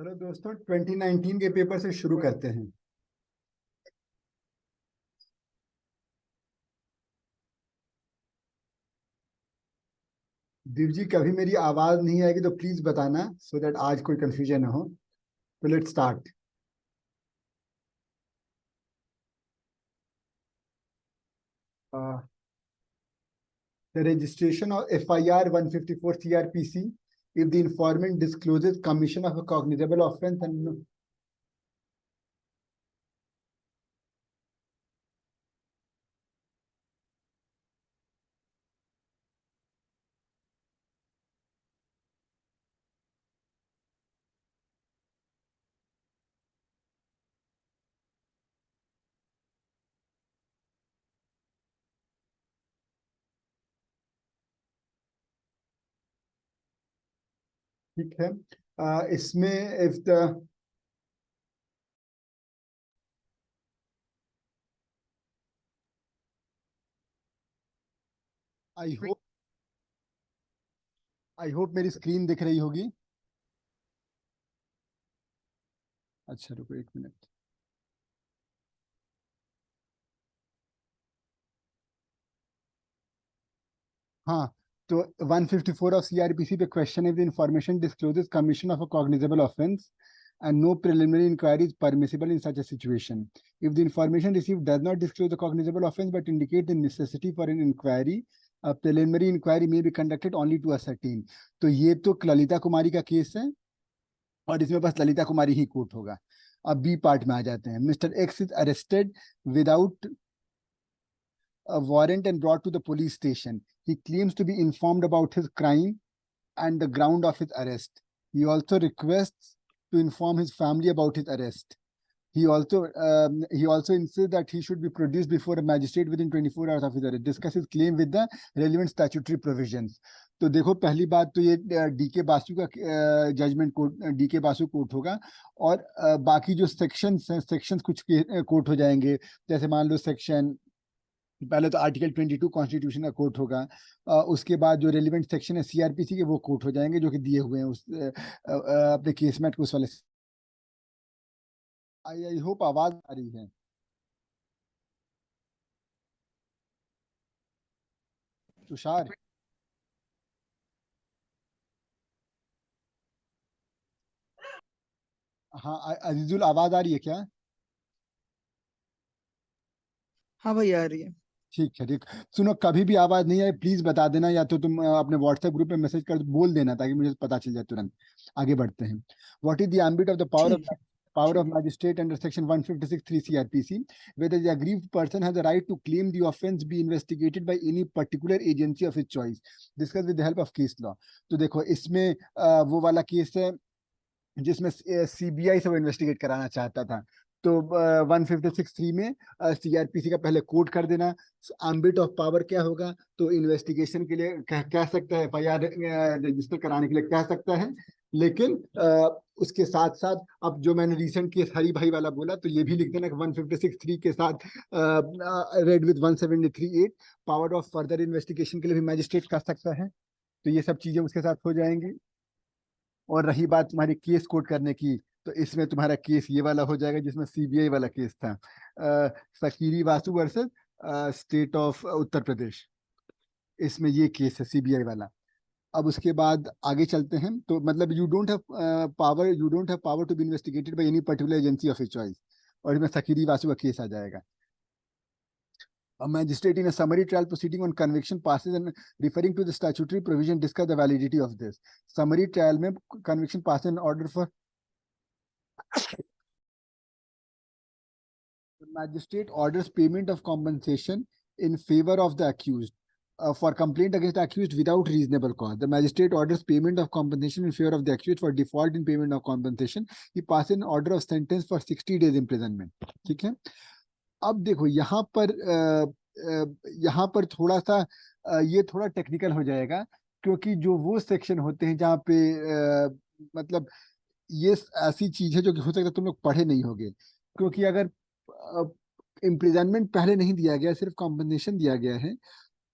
Hello दोस्तों, 2019 के paper से शुरू करते हैं। दिव जी, कभी मेरी आवाज नहीं आएगी तो प्लीज बताना, सो दैट आज कोई कंफ्यूजन ना हो। तो let's start. The registration of FIR 154 CRPC, if the informant discloses commission of a cognizable offense and ठीक है। इसमें इफ द आई होप मेरी स्क्रीन दिख रही होगी। अच्छा, रुको एक मिनट। हाँ, तो 154 ऑफ सीआरपीसी पे क्वेश्चन है, the information discloses commission of a cognizable offence and no preliminary inquiry is permissible in such a situation. If the information received does not disclose the cognizable offense but indicate the necessity for an inquiry, a preliminary inquiry may be conducted only to ascertain. तो ये तो ललिता कुमारी का case है और इसमें बस ललिता कुमारी ही court होगा। अब बी पार्ट में आ जाते हैं। Mister x is arrested without a warrant and brought to the police station. He claims to be informed about his crime and the ground of his arrest. He also requests to inform his family about his arrest. He also insists that he should be produced before a magistrate within 24 hours of his arrest. Discuss his claim with the relevant statutory provisions. तो देखो, पहली बात तो ये D K Basu का judgment court, D K Basu court होगा। और बाकी जो सेक्शंस कुछ कोर्ट हो जाएंगे। जैसे मान लो सेक्शन, पहले तो आर्टिकल 22 कॉन्स्टिट्यूशन का कोर्ट होगा। उसके बाद जो रेलिवेंट सेक्शन है सीआरपीसी के, वो कोर्ट हो जाएंगे जो कि दिए हुए हैं उस अपने केस में उस वाले। आई होप आवाज आ रही है। तुषार, हाँ, अजीजुल आवाज आ रही है क्या? हाँ भाई, आ रही है। ठीक है, ठीक। सुनो, कभी भी आवाज नहीं आए प्लीज बता देना, या तो तुम अपने व्हाट्सएप ग्रुप में मैसेज कर बोल देना ताकि मुझे पता चल जाए तुरंत। आगे बढ़ते हैं। What is the ambit of the ठीक है। power of magistrate under section 156(3) CRPC, whether the aggrieved person has a right to claim the offense be investigated by any particular agency of his choice, discussed with the help of case law. तो देखो, इसमें वो वाला case है जिसमें CBI से वो investigate कराना चाहता था। तो 156(3) में सीआरपीसी का पहले कोट कर देना। एम्बिट ऑफ पावर क्या होगा? तो इन्वेस्टिगेशन के लिए कह सकता है, एफआईआर रजिस्टर कराने के लिए कह सकता है। लेकिन उसके साथ साथ अब जो मैंने रिसेंट केस हरी भाई वाला बोला, तो ये भी लिख देना कि 156(3) के साथ read with 173(8) power of further investigation के लिए भी मैजिस्ट्रेट कर सकता है। तो ये सब चीजें उसके साथ हो जाएंगी। और रही बात तुम्हारी केस कोट करने की, तो इसमें तुम्हारा केस ये वाला हो जाएगा जिसमें सीबीआई वाला केस था, सकीरी Vasu versus state of Uttar Pradesh. इसमें ये केस है सीबीआई वाला। अब उसके बाद आगे चलते हैं। तो मतलब you don't have power to be investigated by any particular agency of your choice. और इसमें सकीरी वासु का केस आ जाएगा। A magistrate in a summary trial proceeding on conviction passes and referring to the statutory provision discuss the validity of this. Summary trial में conviction passes in order for the magistrate orders payment of compensation in favor of the accused for complaint against the accused without reasonable cause. The magistrate orders payment of compensation in favor of the accused for default in payment of compensation. He passes an order of sentence for 60 days imprisonment. ठीक है। अब देखो यहाँ पर थोड़ा सा ये थोड़ा टेक्निकल हो जाएगा, क्योंकि जो वो सेक्शन होते हैं जहाँ पे मतलब ये ऐसी चीज है जो कि हो सकता है तुम लोग पढ़े नहीं होगे। क्योंकि अगर इम्प्रिजनमेंट पहले नहीं दिया गया, सिर्फ कॉम्पनसेशन दिया गया है,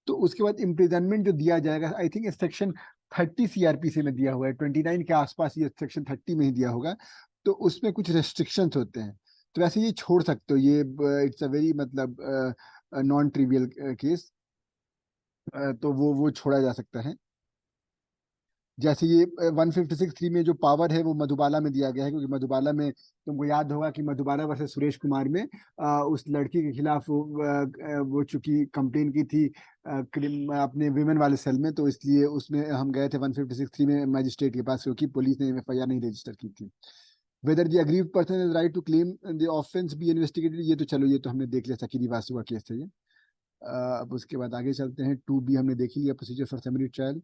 तो उसके बाद इम्प्रिजनमेंट जो दिया जाएगा, आई थिंक सेक्शन 30 सीआरपीसी में दिया हुआ है, 29 के आसपास ये सेक्शन 30 में ही दिया होगा, तो उसमें कुछ रेस्ट्रिक्शंस होते हैं, तो वैसे ये छोड़ सकते हो, ये इट्स अ वेरी मतलब नॉन ट्रिवियल केस, तो वो छोड़ा जा सकता है। जैसे ये 156(3) में जो पावर है वो मधुबाला में दिया गया है, क्योंकि मधुबाला में तुमको याद होगा कि मधुबाला वर्सेस सुरेश कुमार में उस लड़की के खिलाफ वो चूंकि कंप्लेन की थी अपने विमेन वाले सेल में, तो इसलिए उसमें हम गए थे 156(3) में मजिस्ट्रेट के पास, क्योंकि पुलिस ने एफआईआर नहीं रजिस्टर की थी। Whether the aggrieved person is right to claim the offence be investigated, ये तो चलो ये तो हमने देख लिया, सकीरी वासु का केस है ये। अब उसके बाद आगे चलते हैं, 2B हमने देख लिया, प्रोसीजर फॉर समरी ट्रायल।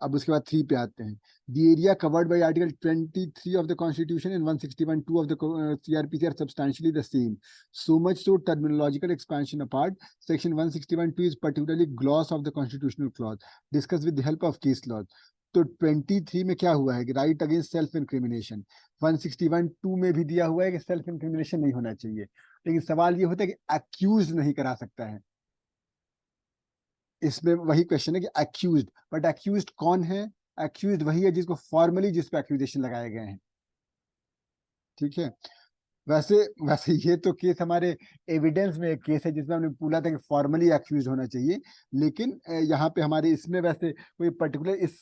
अब उसके बाद 3 पे आते हैं। The area covered by article 23 of the constitution and 161(2) of the CrPC are substantially the same, so much so terminological expansion apart, section 161(2) is particularly gloss of the constitutional clause, discuss with the help of case law. तो 23 में क्या हुआ है कि right against self incrimination, 161(2) में भी दिया हुआ है कि सेल्फ इंक्रिमिनेशन नहीं होना चाहिए, लेकिन सवाल ये होता है कि अक्यूज नहीं करा सकता है। इसमें वही क्वेश्चन है कि अक्यूज्ड, बट अक्यूज्ड कौन है? अक्यूज्ड वही है जिसको फॉर्मली जिस पे एक्यूजेशन लगाए गए हैं, ठीक है। वैसे वैसे ये तो केस हमारे एविडेंस में एक केस है जिसमें हमने बोला था कि फॉर्मली एक्यूज होना चाहिए, लेकिन यहाँ पे हमारे इसमें वैसे कोई पर्टिकुलर इस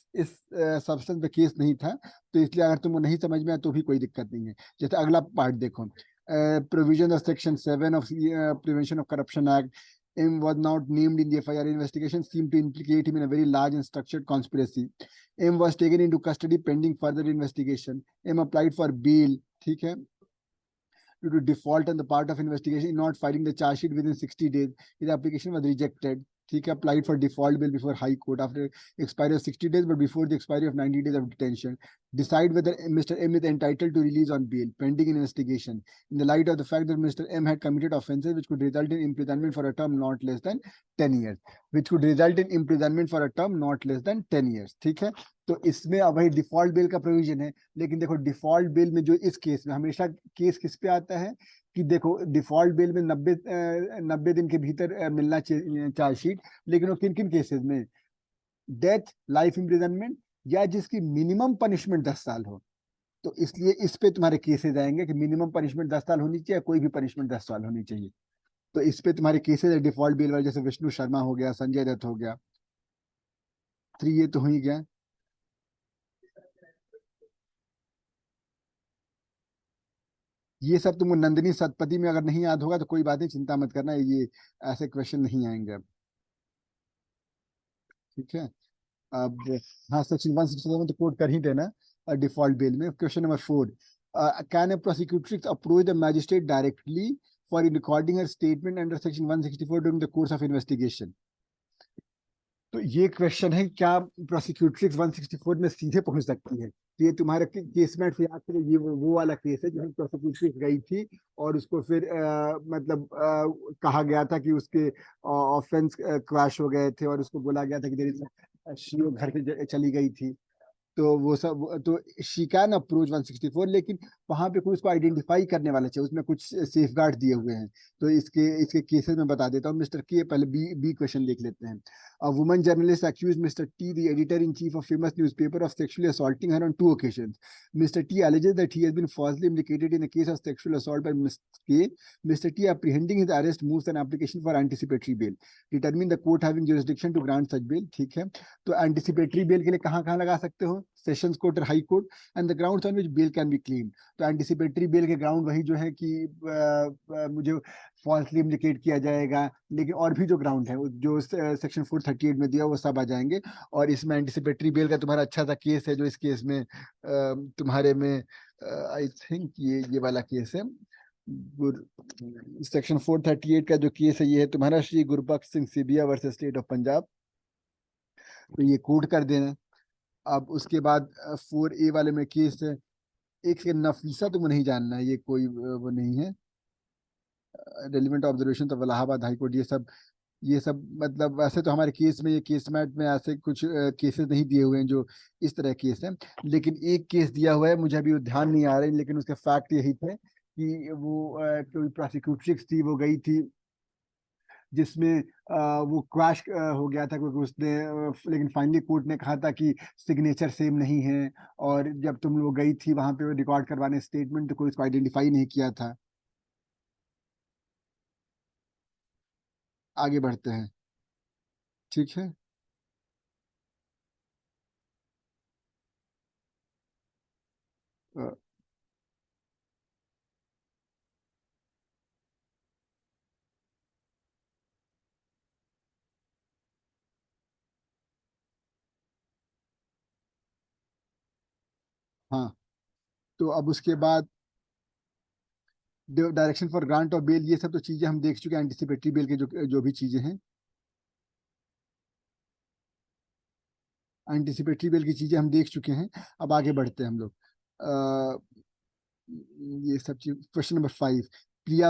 सब्सटेंस पे केस नहीं था, तो इसलिए अगर तुमको नहीं समझ में आया तो भी कोई दिक्कत नहीं है। जैसे अगला पार्ट देखो, provision of section 7 of prevention of corruption act, M was not named in the FIR investigation, seemed to implicate him in a very large and structured conspiracy. M was taken into custody pending further investigation. M applied for bail, ठीक है, due to default on the part of investigation in not filing the charge sheet within 60 days. His application was rejected. ठीक है, applied for default bail before High Court after expiry of 60 days, but before the expiry of 90 days of detention. Decide whether Mr. M is entitled to release on bail pending investigation in the light of the fact that Mr. M had committed offences which could result in imprisonment for a term not less than 10 years. Which could result in imprisonment for a term not less than 10 years. ठीक है, तो इसमें अब वही default bell का provision है, लेकिन देखो डिफॉल्ट बेल में जो इस केस में हमेशा केस किस पे आता है कि देखो डिफॉल्ट बेल में 90 दिन के भीतर मिलना चाहिए चार्जशीट, लेकिन वो किन किन केसेस में? डेथ, लाइफ इम्प्रिजनमेंट, या जिसकी मिनिमम पनिशमेंट 10 साल हो। तो इसलिए इस पे तुम्हारे केसेस आएंगे कि मिनिमम पनिशमेंट 10 साल होनी चाहिए, कोई भी पनिशमेंट 10 साल होनी चाहिए, तो इस पे तुम्हारे केसेस है डिफॉल्ट बेल वाले, जैसे विष्णु शर्मा हो गया, संजय दत्त हो गया, 3 ये तो हो ही गया। ये सब तुमको नंदिनी सतपथी में अगर नहीं याद होगा तो कोई बात नहीं, चिंता मत करना, ये ऐसे क्वेश्चन नहीं आएंगे अब, ठीक है। अब हाँ, सेक्शन 167 तो कोट कर ही देना डिफॉल्ट बेल में। Question number 4, can a prosecutrix approach the magistrate directly for recording her statement under section 164 during the course of investigation? तो ये क्वेश्चन है, क्या प्रोसिक्यूट्रिक्स 164 में सीधे पहुंच सकती है? तो ये तुम्हारे केस में से याद करो, ये वो वाला केस है जिसमें प्रोसिक्यूट्रिक्स गई थी और उसको फिर मतलब कहा गया था कि उसके ऑफेंस क्लैश हो गए थे, और उसको बोला गया था कि तेरी शीओ घर के चली गई थी, तो वो सब, तो शी कैन अप्रोच 164, लेकिन वहां पे कोई उसको आइडेंटिफाई करने वाला चाहिए, उसमें कुछ सेफ गार्ड दिए हुए हैं, तो इसके इसके केसेस में बता देता हूँ। मिस्टर के, पहले बी क्वेश्चन देख लेते हैं। A woman journalist accused Mr. T, the editor-in-chief of famous newspaper, of sexually assaulting her on 2 occasions. Mr. T alleges that he has been falsely implicated in a case of sexual assault by Ms. K. Mr. T, apprehending his arrest, moves an application for anticipatory bail. Determine the court having jurisdiction to grant such bail. ठीक है, तो anticipatory bail के लिए कहाँ कहाँ लगा सकते हो? सेशंस कोर्ट और high court, and the grounds on which bail can be claimed. तो एंटिसिपेटरी बेल के ग्राउंड वही जो है कि मुझे फॉल्सली इम्प्लिकेट किया जाएगा, लेकिन और भी जो ग्राउंड है जो सेक्शन 438 में दिया वो सब आ जाएंगे। और इसमें एंटिसिपेटरी बेल का तुम्हारा अच्छा सा केस है, जो इस केस में तुम्हारे में आई थिंक ये वाला केस है, सेक्शन 438 का जो केस है ये है तुम्हारा Shri Gurbaksh Singh Sibia versus state of Punjab, तो ये कोड कर देना। अब उसके बाद 4A वाले में केस है एक सेकंड, नफीसा तुमको नहीं जानना है, ये कोई वो नहीं है, रेलिवेंट ऑब्जर्वेशन तो इलाहाबाद हाई कोर्ट, ये सब मतलब वैसे तो हमारे केस में, ये केस मैट में ऐसे कुछ केसेस नहीं दिए हुए हैं जो इस तरह केस है, लेकिन एक केस दिया हुआ है, मुझे अभी वो ध्यान नहीं आ रहा है, लेकिन उसके फैक्ट यही थे कि वो कोई प्रोसिक्यूट्रिक्स थी, वो गई थी जिसमें वो क्रैश हो गया था क्योंकि उसने लेकिन फाइनली कोर्ट ने कहा था कि सिग्नेचर सेम नहीं है, और जब तुम लोग गई थी वहां पे रिकॉर्ड करवाने स्टेटमेंट, तो कोई इसको आइडेंटिफाई नहीं किया था। आगे बढ़ते हैं। ठीक है। अ, हाँ, तो अब उसके बाद डायरेक्शन फॉर ग्रांट और बेल, ये सब तो चीजें हम देख चुके हैं, एंटिसिपेटरी बेल के जो जो भी चीजें हैं, एंटिसिपेटरी बेल की चीजें हम देख चुके हैं। अब आगे बढ़ते हैं हम लोग। ये सब चीज, क्वेश्चन नंबर 5। प्रिया